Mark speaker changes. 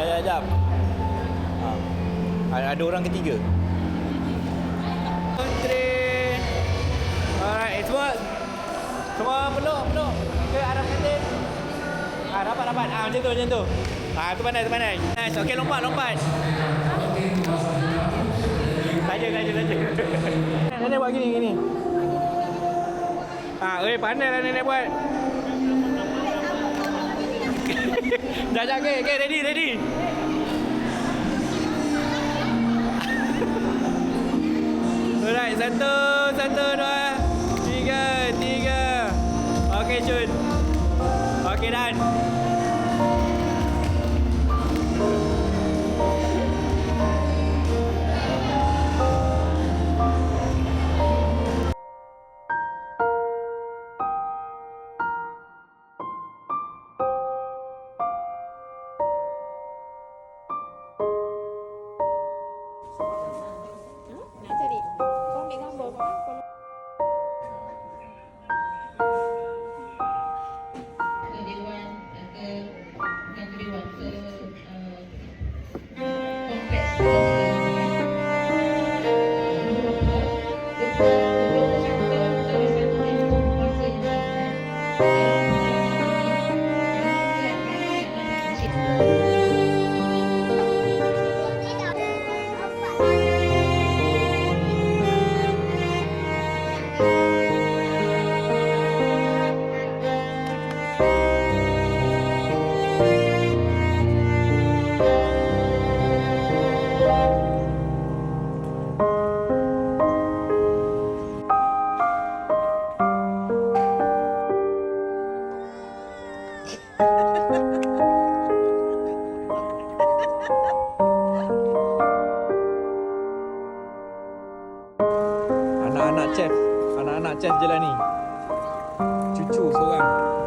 Speaker 1: Sekejap. Ada orang ketiga. Train. Alright, semua peluk ke arah kanan. Dapat. Macam tu. Tu pandai. Nice. Okey, lompat. Saja. Nenek buat gini. Pandai lah nenek buat. Dah, okay, ready. Alright, satu, dua, tiga. Okay, Jun. Okay, done.
Speaker 2: Nak cari. Kau ambil gambar kau kan?
Speaker 3: Ke dewan ke bukan ke dewan ke kompleks
Speaker 1: Anak-anak chef je lah ni. Cucu seorang.